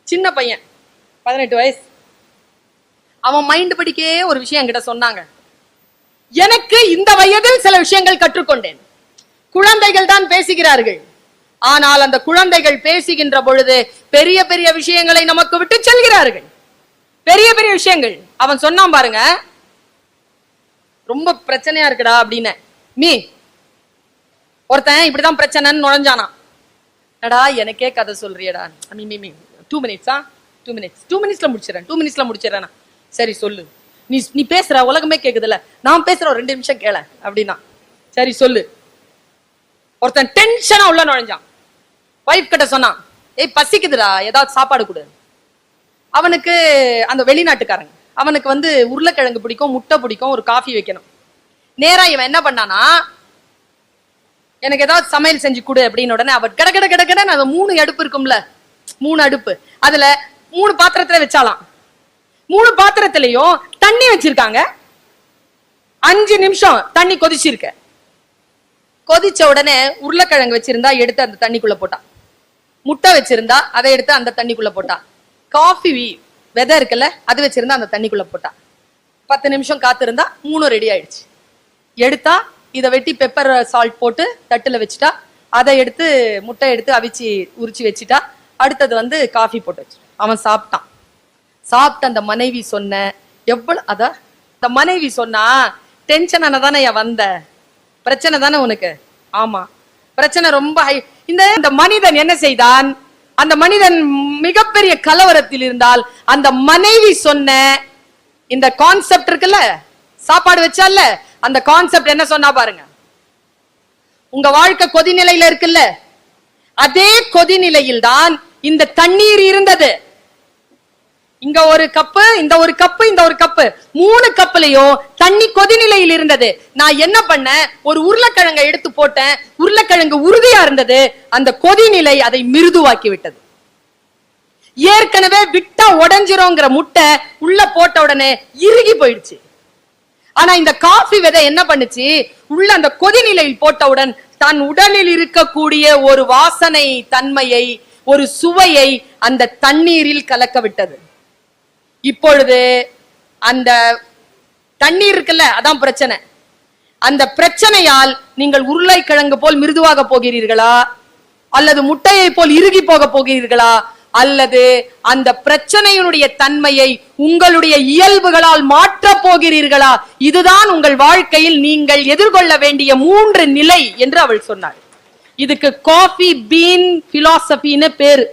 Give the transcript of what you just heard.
சின்ன பையன் 18 வயசு. அவன் மைண்ட் படிக்கே ஒரு விஷயம் என்கிட்ட சொன்னாங்க. எனக்கு இந்த வயதில் சில விஷயங்கள் கற்றுக்கொண்டேன். குழந்தைகள் தான் பேசுகிறார்கள், ஆனால் அந்த குழந்தைகள் பேசுகின்ற பொழுது பெரிய பெரிய விஷயங்களை நமக்கு விட்டு செல்கிறார்கள். பெரிய பெரிய விஷயங்கள். அவன் சொன்னான் பாருங்க, ரொம்ப பிரச்சனையா இருக்குடா அப்படின்னு. ஒருத்தன் இப்படிதான் பிரச்சனைன்னு நுழைஞ்சானா. டா எனக்கே கதை சொல்றியடா. 2 மினிட்ஸா? 2 மினிட்ஸ்ல முடிச்சிடறேன். 2 மினிட்ஸ்ல முடிச்சிடறேன். சரி சொல்லு. நீ பேசுற உலகமே கேக்குதுல்ல, நான் பேசுற 2 நிமிஷம் கேள அப்படின்னா. சரி சொல்லு. ஒருத்தன் டென்ஷனா உள்ள நுழைஞ்சான். வைஃப் கிட்ட சொன்னான், ஏய் பசிக்குதுடா, ஏதாவது சாப்பாடு கொடு. அவனுக்கு அந்த வெளிநாட்டுக்காரங்க, அவனுக்கு வந்து உருளைக்கிழங்கு பிடிக்கும், முட்டை பிடிக்கும், ஒரு காஃபி வைக்கணும். நேரா இவன் என்ன பண்ணானா, எனக்கு ஏதாவது சமையல் செஞ்சு கொடு அப்படின்னு உடனே அவர் கட கட கட கட அந்த 3 அடுப்பு இருக்கும்ல, 3 அடுப்பு, அதுல 3 பாத்திரத்துல வச்சாலாம். 3 பாத்திரத்திலையும் தண்ணி வச்சிருக்காங்க. 5 நிமிஷம் தண்ணி கொதிச்சிருக்க. கொதிச்ச உடனே உருளைக்கிழங்கு வச்சிருந்தா எடுத்து அந்த தண்ணிக்குள்ள போட்டான். முட்டை வச்சிருந்தா அதை எடுத்து அந்த தண்ணிக்குள்ள போட்டான். காஃபி விதை இருக்குல்ல, அது வச்சிருந்தா அந்த தண்ணிக்குள்ள போட்டான். 10 நிமிஷம் காத்திருந்தா 3 ரெடி ஆயிடுச்சு. எடுத்தா இதை வெட்டி பெப்பர் சால்ட் போட்டு தட்டுல வச்சுட்டா. அதை எடுத்து முட்டை எடுத்து அவிச்சு உரிச்சு வச்சுட்டா. அடுத்தது வந்து காஃபி போட்டு வச்சு அவன் சாப்பிட்டான். சாப்பிட்டு அந்த மனைவி சொன்ன எவ்வளவு அந்த மனைவி சொன்னா, டென்ஷன் ஆனதானே வந்த பிரச்சனை தானே உனக்கு? ஆமா பிரச்சனை ரொம்ப ஹை. இந்த மனிதன் என்ன செய்தான்? அந்த மனிதன் மிகப்பெரிய கலவரத்தில் இருந்தால் அந்த மனைவி சொன்ன இந்த கான்செப்ட் இருக்குல்ல, சாப்பாடு வச்சால, அந்த கான்செப்ட் என்ன சொன்னா பாருங்க. உங்க வாழ்க்கை கொதிநிலையில இருக்குல்ல, அதே கொதிநிலையில் தான் இந்த தண்ணீர் இருந்தது. இங்க ஒரு கப்பு, இந்த ஒரு கப்பு, இந்த ஒரு கப்பு, 3 கப்புலயும் தண்ணி கொதிநிலையில் இருந்தது. நான் என்ன பண்ணேன், ஒரு உருளைக்கிழங்கை எடுத்து போட்டேன். உருளைக்கிழங்கு உறுதியா இருந்தது. அந்த கொதிநிலை அதை மிருதுவாக்கி விட்டது. ஏற்கனவே விட்டா உடைஞ்சிரோங்கிற முட்டை உள்ள போட்ட உடனே இறுகி போயிடுச்சு. ஆனா இந்த காஃபி விதை என்ன பண்ணுச்சு, உள்ள அந்த கொதிநிலையில் போட்டவுடன் தன் உடலில் இருக்கக்கூடிய ஒரு வாசனை தன்மையை, ஒரு சுவையை அந்த தண்ணீரில் கலக்க விட்டது. இப்பொழுது அந்த தண்ணீர் இருக்குல்ல, அதான் பிரச்சனை. அந்த பிரச்சனையால் நீங்கள் உருளைக்கிழங்கு போல் மிருதுவாக போகிறீர்களா, அல்லது முட்டையை போல் இறுகி போக போகிறீர்களா, அல்லது அந்த பிரச்சனையினுடைய தன்மையை உங்களுடைய இயல்புகளால் மாற்ற போகிறீர்களா? இதுதான் உங்கள் வாழ்க்கையில் நீங்கள் எதிர்கொள்ள வேண்டிய 3 நிலை என்று அவள் சொன்னாள். இதுக்கு காஃபி பீன் பிலாசபின்னு பேரு.